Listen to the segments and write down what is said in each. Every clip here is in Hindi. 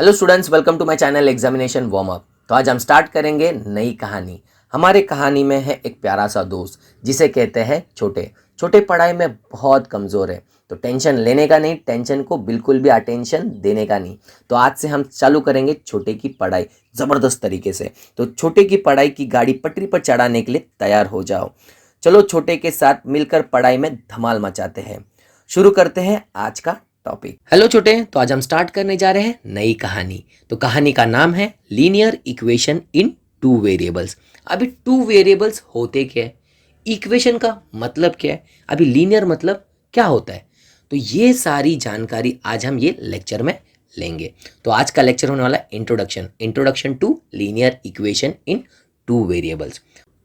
Hello students, welcome to my channel examination warm up. तो आज हम स्टार्ट करेंगे नई कहानी। हमारे कहानी में है एक प्यारा सा दोस्त जिसे कहते हैं छोटे। छोटे पढ़ाई में बहुत कमज़ोर है, तो टेंशन लेने का नहीं, टेंशन को बिल्कुल भी अटेंशन देने का नहीं। तो आज से हम चालू करेंगे छोटे की पढ़ाई ज़बरदस्त तरीके से। तो छोटे की पढ़ाई की गाड़ी पटरी पर चढ़ाने के लिए तैयार हो जाओ। चलो छोटे के साथ मिलकर पढ़ाई में धमाल मचाते हैं। शुरू करते हैं आज का टॉपिक। हेलो छोटे, तो आज हम स्टार्ट करने जा रहे हैं नई कहानी। तो कहानी का नाम है linear equation in two variables. अभी टू वेरिएबल्स होते क्या है, इक्वेशन का मतलब क्या है, अभी लीनियर मतलब क्या होता है, तो ये सारी जानकारी आज हम ये लेक्चर में लेंगे। तो आज का लेक्चर होने वाला है introduction to linear equation in two variables.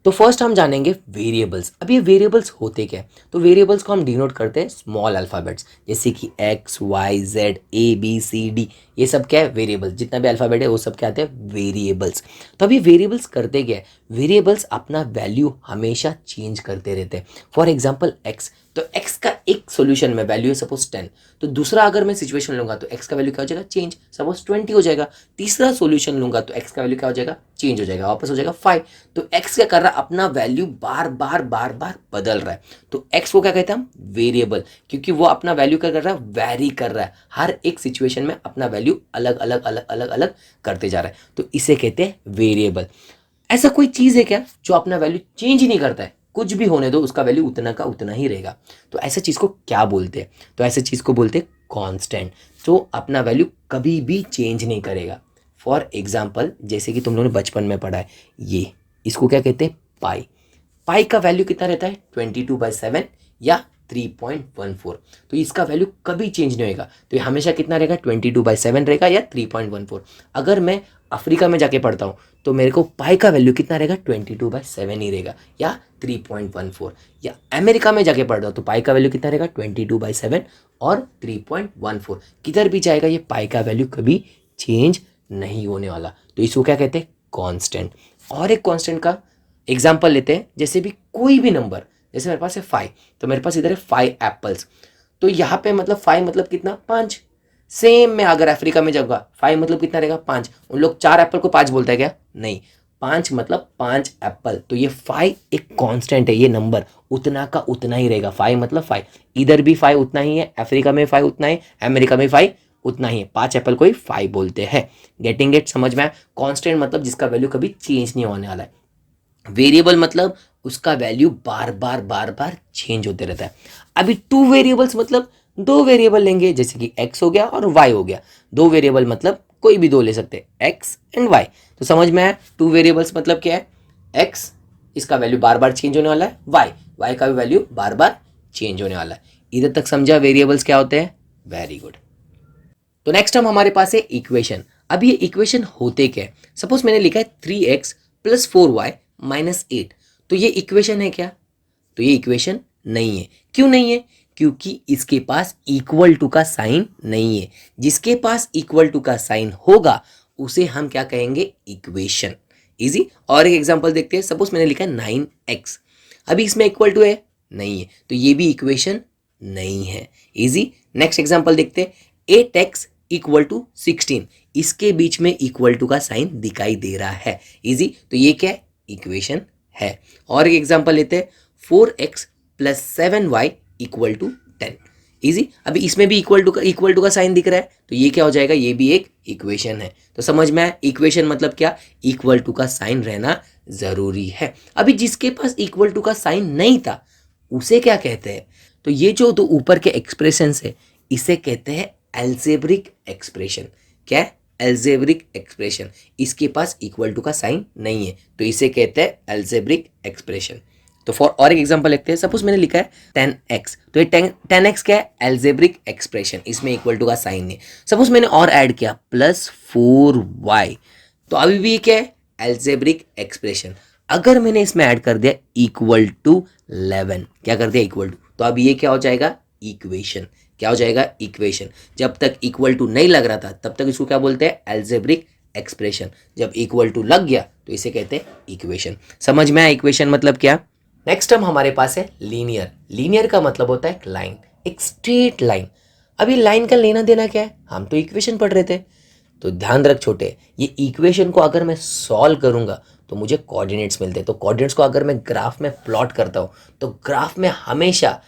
तो फर्स्ट हम जानेंगे वेरिएबल्स। अब ये वेरिएबल्स होते क्या है, तो वेरिएबल्स को हम डिनोट करते हैं स्मॉल अल्फ़ाबेट्स, जैसे कि x y z a b c d. ये सब क्या है, वेरिएबल्स। जितना भी अल्फ़ाबेट है वो सब क्या आते हैं, वेरिएबल्स। तो अभी वेरिएबल्स करते क्या है, वेरिएबल्स अपना वैल्यू हमेशा चेंज करते रहते हैं। फॉर एग्जाम्पल एक्स, तो एक्स का एक सोल्यूशन में वैल्यू है सपोज 10, तो दूसरा अगर मैं सिचुएशन लूंगा तो एक्स का वैल्यू क्या हो जाएगा, चेंज, सपोज 20 हो जाएगा। तीसरा सोल्यूशन लूंगा तो एक्स का वैल्यू क्या हो जाएगा, चेंज हो जाएगा, वापस हो जाएगा 5। तो एक्स क्या कर रहा है, अपना वैल्यू बार बार बदल रहा है। तो एक्स को क्या कहते हैं हम, वेरिएबल, क्योंकि वो अपना वैल्यू क्या कर रहा है, वैरी कर रहा है। हर एक सिचुएशन में अपना वैल्यू अलग अलग करते जा रहा है, तो इसे कहते हैं वेरिएबल। ऐसा कोई चीज़ है क्या जो अपना वैल्यू चेंज ही नहीं करता है, कुछ भी होने दो उसका वैल्यू उतना का उतना ही रहेगा। तो ऐसा चीज़ को क्या बोलते हैं, तो ऐसे चीज़ को बोलते हैं कांस्टेंट, जो अपना वैल्यू कभी भी चेंज नहीं करेगा। फॉर एग्जाम्पल, जैसे कि तुम लोगों ने बचपन में पढ़ा है, ये इसको क्या कहते हैं, पाई। पाई का वैल्यू कितना रहता है, 22/7 या 3.14। तो इसका वैल्यू कभी चेंज नहीं होगा, तो ये हमेशा कितना रहेगा, 22/7 रहेगा या 3.14। अगर मैं अफ्रीका में जाके पढ़ता हूँ तो मेरे को पाई का वैल्यू कितना रहेगा, 22/7 ही रहेगा या 3.14। या अमेरिका में जाके पढ़ता हूँ तो पाई का वैल्यू कितना रहेगा, 22/7 और 3.14। किधर भी जाएगा ये पाई का वैल्यू कभी चेंज नहीं होने वाला, तो इसको क्या कहते हैं, कांस्टेंट। और एक कांस्टेंट का एग्जाम्पल लेते हैं, जैसे भी कोई भी नंबर, जैसे मेरे पास है 5, तो मेरे पास इधर है 5 एप्पल्स। तो यहाँ पे मतलब 5 मतलब कितना, 5। सेम मैं अगर अफ्रीका में जाऊँगा, 5 मतलब कितना रहेगा, 5। उन लोग 4 एप्पल को 5 बोलता है क्या, नहीं, 5 मतलब 5 एप्पल। तो ये 5 एक कांस्टेंट है, ये नंबर उतना का उतना ही रहेगा। 5 मतलब 5, इधर भी 5 उतना ही है, अफ्रीका में 5 उतना ही, अमेरिका में 5 उतना ही है। 5 एप्पल को ही 5 बोलते हैं। गेटिंग इट, समझ में आया। कांस्टेंट मतलब जिसका वैल्यू कभी चेंज नहीं होने वाला है। वेरिएबल मतलब उसका वैल्यू बार बार चेंज होते रहता है। अभी टू वेरिएबल्स मतलब दो वेरिएबल लेंगे, जैसे कि x हो गया और y हो गया। दो वेरिएबल मतलब कोई भी दो ले सकते हैं, x एंड y। तो समझ में आया, टू वेरिएबल्स मतलब क्या है, x, इसका वैल्यू बार बार चेंज होने वाला है, y का भी वैल्यू बार बार चेंज होने वाला है। इधर तक समझा वेरिएबल्स क्या होते हैं, वेरी गुड। तो नेक्स्ट हम हमारे पास है इक्वेशन। अब ये इक्वेशन होते क्या है, सपोज मैंने लिखा है 3x + 4y - 8। तो ये इक्वेशन है क्या, तो ये इक्वेशन नहीं है। क्यों नहीं है, क्योंकि इसके पास इक्वल टू का साइन नहीं है। जिसके पास इक्वल टू का साइन होगा उसे हम क्या कहेंगे, इक्वेशन। इजी। और एक एग्जांपल देखते हैं, सपोज मैंने लिखा है 9x। अभी इसमें इक्वल टू है, नहीं है, तो ये भी इक्वेशन नहीं है। इजी। नेक्स्ट एग्जांपल देखते हैं, 8x = 16। इसके बीच में इक्वल टू का साइन दिखाई दे रहा है। इजी। तो ये क्या है, इक्वेशन है। और एक एग्जांपल लेते हैं, 4x + 7y = 10। इजी। अभी इसमें भी इक्वल टू का साइन दिख रहा है, तो ये क्या हो जाएगा, ये भी एक इक्वेशन है। तो समझ में आया, इक्वेशन मतलब क्या, इक्वल टू का साइन रहना जरूरी है। अभी जिसके पास इक्वल टू का साइन नहीं था उसे क्या कहते हैं, तो ये जो दो ऊपर के एक्सप्रेशन है इसे कहते हैं अलजेब्रिक एक्सप्रेशन। क्या है, अलजेब्रिक एक्सप्रेशन। इसके पास इक्वल टू का साइन नहीं है तो इसे कहते हैं अलजेब्रिक एक्सप्रेशन। तो फॉर और एक एग्जांपल लिखते हैं, सपोज मैंने लिखा है 10x। तो ये 10x क्या है, अलजेब्रिक एक्सप्रेशन, इसमें इक्वल टू का साइन नहीं। सपोज मैंने और ऐड किया +4y, तो अभी भी क्या है, अलजेब्रिक एक्सप्रेशन। अगर मैंने इसमें ऐड कर दिया =11, क्या कर दिया, इक्वल टू, तो अब ये क्या हो जाएगा, इक्वेशन। क्या हो जाएगा, इक्वेशन। जब तक इक्वल टू नहीं लग रहा था तब तक इसको क्या बोलते हैं, अलजेब्रिक एक्सप्रेशन। जब इक्वल टू लग गया तो इसे कहते हैं इक्वेशन। समझ में आया इक्वेशन मतलब क्या। नेक्स्ट हम हमारे पास है लीनियर। लीनियर का मतलब होता है एक लाइन, एक स्ट्रेट लाइन। अभी लाइन का लेना देना क्या है, हम तो इक्वेशन पढ़ रहे थे। तो ध्यान रख छोटे, ये इक्वेशन को अगर मैं सॉल्व करूंगा तो मुझे कोऑर्डिनेट्स मिलते हैं। तो कोऑर्डिनेट्स को अगर मैं ग्राफ में प्लॉट करता हूँ तो ग्राफ में हमेशा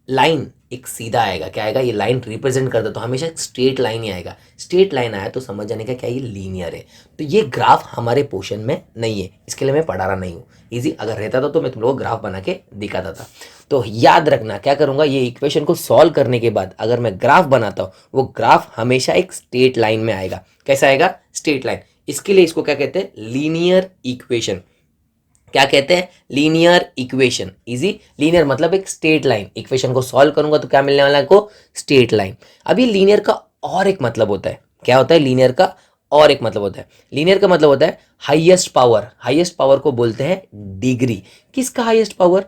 लाइन एक सीधा आएगा। क्या आएगा? ये लाइन रिप्रेजेंट करता तो हमेशा एक स्ट्रेट लाइन ही आएगा। स्ट्रेट लाइन आया तो समझ जाने का क्या ये लीनियर है। तो ये ग्राफ हमारे पोर्शन में नहीं है, इसके लिए मैं पढ़ा रहा नहीं हूँ। इजी अगर रहता था तो मैं तुम लोगों को ग्राफ बना के दिखाता था। तो याद रखना क्या करूँगा, ये इक्वेशन को सॉल्व करने के बाद अगर मैं ग्राफ बनाता हूँ वो ग्राफ हमेशा एक स्ट्रेट लाइन में आएगा। कैसा आएगा? Straight line. इसके लिए इसको क्या कहते हैं? Linear equation. क्या कहते हैं? Linear equation. इजी, लीनियर मतलब एक स्ट्रेट लाइन। इक्वेशन को सॉल्व करूंगा तो क्या मिलने वाला है को? Straight line. अभी लीनियर का और एक मतलब होता है। क्या होता है? लीनियर का और एक मतलब होता है। लीनियर का मतलब होता है हाईएस्ट पावर। हाईएस्ट पावर को बोलते हैं डिग्री। किसका हाईएस्ट पावर?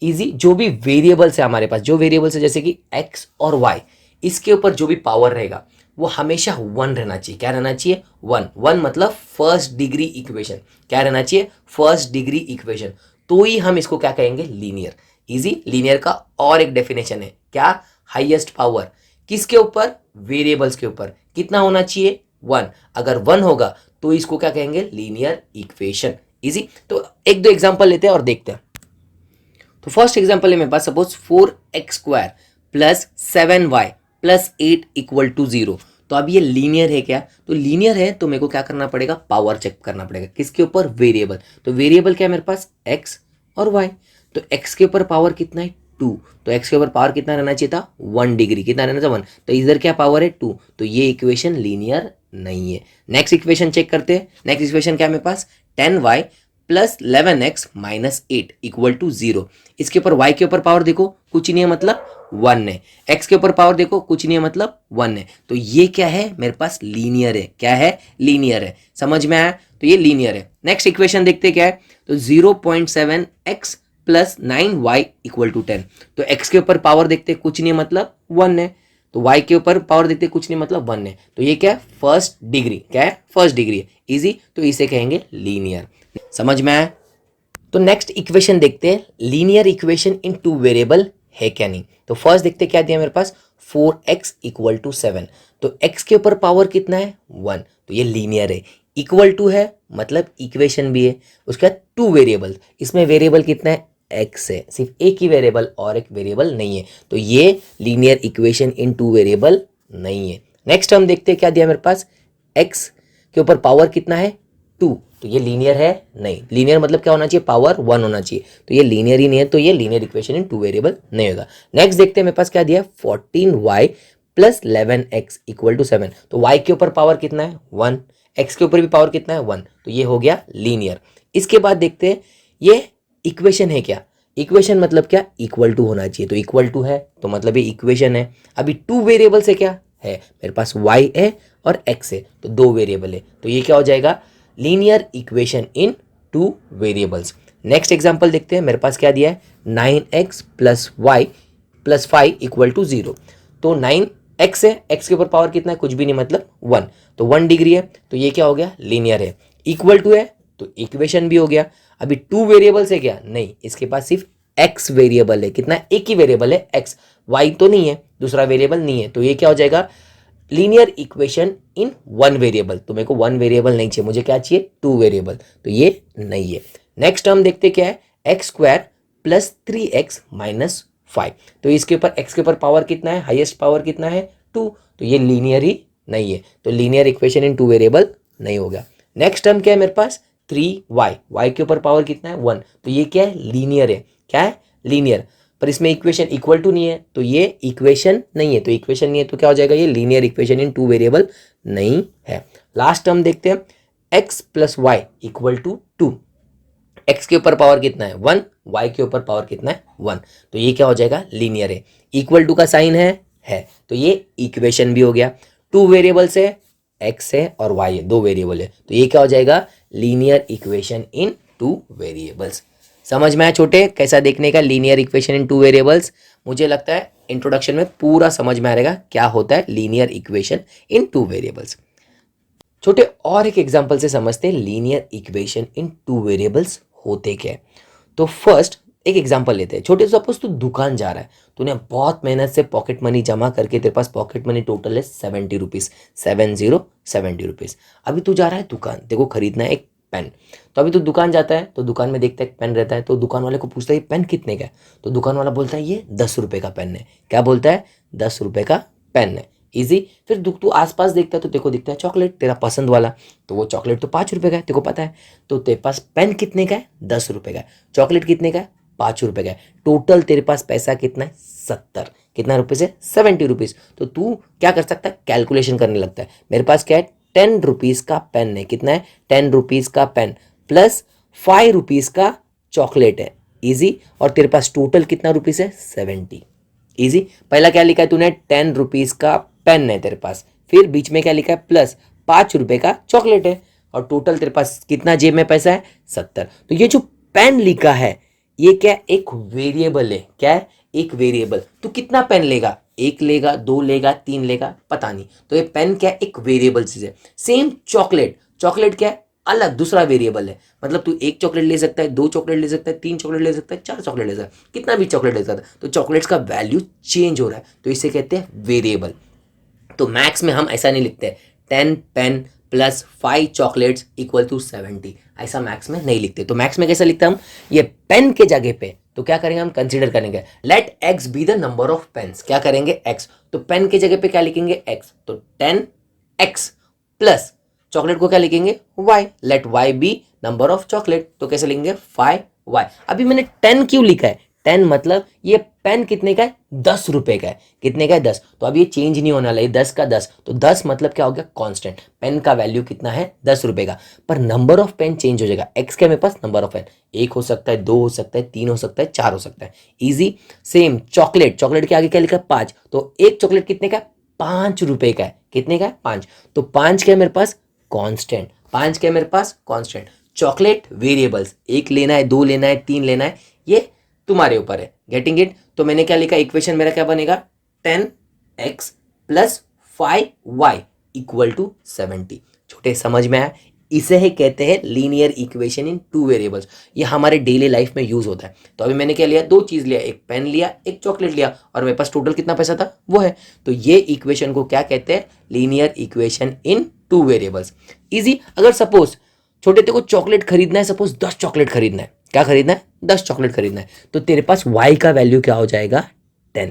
इजी, जो भी वेरिएबल्स है हमारे पास, जो वेरिएबल्स है जैसे कि एक्स और वाई, इसके ऊपर जो भी पावर रहेगा वो हमेशा वन रहना चाहिए। क्या रहना चाहिए? वन। वन मतलब फर्स्ट डिग्री इक्वेशन। क्या रहना चाहिए? First degree equation. तो ही हम इसको क्या कहेंगे? लीनियर। इजी, लीनियर का और एक डेफिनेशन है। क्या? हाईएस्ट पावर किसके ऊपर? वेरिएबल्स के ऊपर। कितना होना चाहिए? वन। अगर वन होगा तो इसको क्या कहेंगे? Linear equation. इजी, तो एक दो एग्जांपल लेते हैं और देखते हैं। तो फर्स्ट एग्जांपल है मेरे पास, suppose 4x² plus 7y plus 8 equal to 0। तो अब ये लीनियर है क्या? तो लीनियर है तो मेरे को क्या करना पड़ेगा? पावर चेक करना पड़ेगा। किसके ऊपर? वेरिएबल। तो वेरिएबल क्या है मेरे पास? x और y। तो x के ऊपर पावर कितना है? 2। तो x के ऊपर पावर कितना रहना चाहिए था? 1 डिग्री। कितना रहना था? 1। तो इधर क्या पावर है? 2। तो ये इक्वेशन लीनियर नहीं है। नेक्स्ट इक्वेशन चेक करते हैं। नेक्स्ट इक्वेशन क्या है मेरे पास? 10y plus 11x minus 8 equal to 0। इसके ऊपर y के ऊपर पावर देखो, कुछ नहीं है मतलब 1 है। x के ऊपर पावर देखो, कुछ नहीं है मतलब 1 है। तो ये क्या है? मेरे पास लीनियर है। क्या है? लीनियर है। समझ में आया? तो ये लीनियर है। नेक्स्ट इक्वेशन देखते क्या है? तो 0.7x plus 9y equal to 10। तो x के ऊपर पावर देखते कुछ नहीं मतलब 1 है। तो y के ऊपर पावर देखते कुछ नहीं मतलब 1 है। तो ये क्या है? First degree. क्या है? फर्स्ट डिग्री है। इजी, तो इसे कहेंगे लीनियर। समझ में आया? तो नेक्स्ट इक्वेशन देखते हैं, linear equation in two variable है क्या नहीं। तो फर्स्ट देखते क्या दिया मेरे पास? 4x equal to 7। तो x के ऊपर पावर कितना है? 1। तो ये लीनियर है। इक्वल टू है मतलब इक्वेशन भी है। उसके बाद टू वेरिएबल, इसमें वेरिएबल कितना है? x है। सिर्फ एक ही वेरिएबल और एक वेरिएबल नहीं है। तो ये linear equation in two variable नहीं है। नेक्स्ट हम देखते हैं क्या दिया मेरे पास? x के ऊपर पावर कितना है? 2। तो ये लीनियर है? नहीं। लीनियर मतलब क्या होना चाहिए? पावर 1 होना चाहिए। तो ये लीनियर ही नहीं है, तो ये linear equation in two variable नहीं होगा। नेक्स्ट देखते हैं मेरे पास क्या दिया? 14y plus 11x equal to 7। तो y के ऊपर पावर कितना है? 1। x के ऊपर भी पावर कितना है? 1। तो ये हो गया लीनियर। इसके बाद देखते हैं ये इक्वेशन है क्या? इक्वेशन मतलब क्या? इक्वल टू होना चाहिए। तो इक्वल टू है तो मतलब ये इक्वेशन है। अभी टू वेरिएबल से क्या है? मेरे पास y है और x है, तो दो वेरिएबल है। तो ये क्या हो जाएगा? Linear equation in two variables. Next example देखते हैं। मेरे पास क्या दिया है? 9x plus y plus 5 equal to 0। तो 9x है, x के ऊपर पावर कितना है? कुछ भी नहीं मतलब 1। तो 1 डिग्री है। तो ये क्या हो गया? लीनियर है। इक्वल टू है तो इक्वेशन भी हो गया। अभी टू वेरिएबल्स है क्या? नहीं, इसके पास सिर्फ x वेरिएबल है। कितना? एक ही वेरिएबल है x, y तो नहीं है, दूसरा वेरिएबल नहीं है। तो ये क्या हो जाएगा? Linear equation in one variable. तो मेरे को वन वेरिएबल नहीं चाहिए, मुझे क्या चाहिए? Two variable. तो ये नहीं है। नेक्स्ट हम देखते क्या है? x² plus 3x minus 5। तो इसके ऊपर x के ऊपर पावर कितना है? हाईएस्ट पावर कितना है? 2। तो ये लीनियर ही नहीं है। तो linear equation in two variable नहीं होगा। नेक्स्ट हम क्या है मेरे पास? 3y, y के ऊपर पावर कितना है? 1। तो ये क्या है? लीनियर है। क्या है? लीनियर। पर इसमें इक्वेशन इक्वल टू नहीं है, तो ये इक्वेशन नहीं है। तो इक्वेशन नहीं है तो क्या हो जाएगा? ये linear equation in two variable नहीं है। लास्ट हम देखते हैं, x plus y equal to 2। x के ऊपर पावर कितना है? 1। y के ऊपर पावर कितना है? 1। तो ये क्या हो जाएगा? लीनियर है। इक्वल टू का साइन है। तो ये इक्वेशन भी हो गया। टू वेरिएबल्स है, x है और y है, दो वेरिएबल है। तो ये क्या हो जाएगा? Linear equation in two variables. समझ में आया छोटे कैसा देखने का linear equation in two variables? मुझे लगता है इंट्रोडक्शन में पूरा समझ में आ रहेगा क्या होता है linear equation in two variables. छोटे और एक एग्जांपल से समझते हैं linear equation in two variables होते क्या है। तो फर्स्ट एक एग्जांपल लेते हैं, छोटे सपोज तू दुकान जा रहा है, तूने बहुत मेहनत से पॉकेट मनी जमा करके तेरे पास पॉकेट मनी टोटल है 70 रुपीज़, 70 रुपीज़। अभी तू जा रहा है दुकान, तेरे को खरीदना है एक पेन। तो अभी तू दुकान जाता है तो दुकान में देखता है एक पेन रहता है, तो दुकान वाले को पूछता है ये पेन कितने का है, तो दुकान वाला बोलता है ये 10 रुपये का पेन है। क्या बोलता है? 10 रुपये का पेन है। इजी। फिर तू आसपास देखता है तो तेरे को दिखता है चॉकलेट तेरा पसंद वाला, तो वो चॉकलेट तो 5 रुपये का है, तेरे को पता है। तो तेरे पास पेन कितने का है? 10 रुपये का है। चॉकलेट कितने का है? 5 रुपये का है। टोटल तेरे पास पैसा कितना है? 70। कितना रुपये से? 70 रुपीज़। तो तू क्या कर सकता है? कैलकुलेशन करने लगता है। मेरे पास क्या है? 10 रुपीज़ का पेन है। कितना है? 10 रुपीज़ का पेन प्लस 5 रुपीज़ का चॉकलेट है। इजी। और तेरे पास टोटल कितना रुपीज़ है? 70। इजी। पहला क्या लिखा है तूने? 10 रुपीज़ का पेन है तेरे पास, फिर बीच में क्या लिखा है? प्लस 5 रुपये का चॉकलेट है, और टोटल तेरे पास कितना जेब में पैसा है? 70। तो ये जो पेन लिखा है ये क्या? एक वेरिएबल है। क्या है? एक वेरिएबल। तू कितना पेन लेगा? 1 लेगा, 2 लेगा, 3 लेगा, पता नहीं। तो ये पेन क्या है? एक वेरिएबल चीज है। सेम चॉकलेट, चॉकलेट क्या है? अलग दूसरा वेरिएबल है। मतलब तू 1 चॉकलेट ले सकता है, 2 चॉकलेट ले सकता है, 3 चॉकलेट ले सकता है, 4 चॉकलेट ले सकता है, कितना भी चॉकलेट ले सकता है। तो चॉकलेट्स का वैल्यू चेंज हो रहा है, तो इसे कहते हैं वेरिएबल। तो मैथ्स में हम ऐसा नहीं लिखते 10 pen plus 5 chocolates equal to 70, ऐसा मैथ्स में नहीं लिखते। तो मैथ्स में कैसा लिखते हम? ये पेन के जगह पे तो क्या करेंगे हम? कंसीडर करेंगे let x be the number of pens. क्या करेंगे? एक्स। तो पेन के जगह पे क्या लिखेंगे? एक्स। तो 10x प्लस चॉकलेट को क्या लिखेंगे? Y. Let y be number of chocolate, तो कैसे लिखेंगे? 5y। अभी मैंने 10 क्यों लिखा है? 10 मतलब ये पेन कितने का है? 10 रुपए का है। कितने का है? 10। तो अब ये चेंज नहीं होने वाला, ये 10 का 10, तो 10 मतलब क्या हो गया? कांस्टेंट। पेन का वैल्यू कितना है? 10 रुपए का। पर नंबर ऑफ पेन चेंज हो जाएगा। एक्स क्या मेरे पास? नंबर ऑफ पेन 1 हो सकता है, 2 हो सकता है, 3 हो सकता है, 4 हो सकता है। इजी। सेम चॉकलेट, चॉकलेट के आगे क्या लिखा है? 5। तो एक चॉकलेट कितने का? 5 रुपए का है। कितने का है? 5। तो 5 क्या है मेरे पास? कांस्टेंट। 5 क्या है मेरे पास? कांस्टेंट। चॉकलेट वेरिएबल्स, 1 लेना है, 2 लेना है, 3 लेना है, ये तुम्हारे ऊपर है। Getting it? तो मैंने क्या लिखा? इक्वेशन मेरा क्या बनेगा? 10x plus 5y equal to 70। छोटे समझ में आया? इसे ही कहते हैं लीनियर इक्वेशन इन 2 वेरिएबल्स। ये हमारे डेली लाइफ में यूज होता है। तो अभी मैंने क्या लिया? 2 चीज लिया, एक पेन लिया, एक चॉकलेट लिया, और मेरे पास टोटल कितना पैसा था? वो है। तो ये इक्वेशन को क्या कहते हैं? लीनियर इक्वेशन इन 2 वेरिएबल्स। इजी। अगर सपोज छोटे तेरे को चॉकलेट खरीदना है, सपोज 10 चॉकलेट खरीदना है। क्या खरीदना है? 10 चॉकलेट खरीदना है। तो तेरे पास y का वैल्यू क्या हो जाएगा? 10।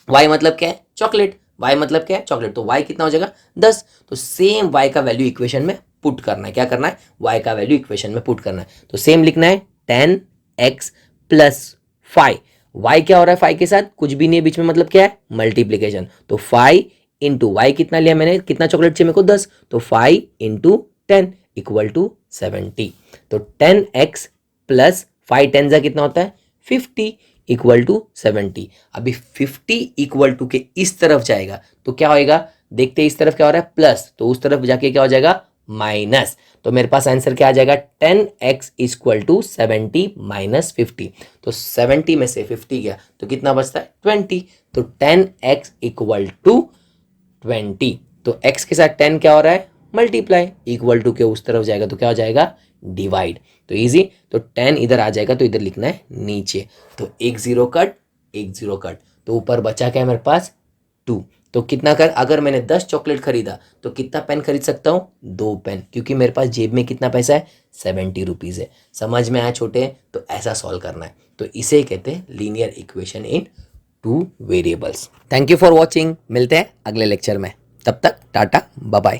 y मतलब क्या है? चॉकलेट। y मतलब क्या है? चॉकलेट। तो y कितना हो जाएगा? 10। तो सेम y का वैल्यू इक्वेशन में पुट करना है। क्या करना है? y का वैल्यू इक्वेशन में पुट करना है। तो सेम लिखना है 10x प्लस 5। y क्या हो रहा है? 5 के साथ कुछ भी नहीं है बीच में, मतलब क्या है? मल्टीप्लीकेशन। तो 5 इंटू वाई कितना लिया मैंने? कितना चॉकलेट चाहिए मेरे को? 10। तो 5 इंटू 10 इक्वल टू 70। तो 10x प्लस 5 10 जा कितना होता है? 50 इक्वल टू 70। अभी 50 इक्वल टू के इस तरफ जाएगा तो क्या होएगा? देखते हैं इस तरफ क्या हो रहा है? प्लस, तो उस तरफ जाके क्या हो जाएगा? माइनस। तो मेरे पास आंसर क्या आ जाएगा? 10x equal to 70 minus 50। तो 70 में से 50 गया तो कितना बचता है? 20। तो 10x इक्वल टू 20। तो x के साथ 10 क्या हो रहा है? मल्टीप्लाई। इक्वल टू के उस तरफ जाएगा तो क्या हो जाएगा? डिवाइड। तो इजी। तो 10 इधर आ जाएगा तो इधर लिखना है नीचे। तो एक जीरो कट, एक जीरो कट, तो ऊपर बचा क्या है मेरे पास? 2। तो कितना कर? अगर मैंने 10 चॉकलेट खरीदा तो कितना पेन खरीद सकता हूँ? 2 पेन, क्योंकि मेरे पास जेब में कितना पैसा है? 70 रुपीज़ है। समझ में आया छोटे? तो ऐसा सॉल्व करना है। तो इसे कहते हैं linear equation in 2 variables. Thank you for watching. मिलते हैं अगले लेक्चर में। तब तक टाटा, बाय बाय।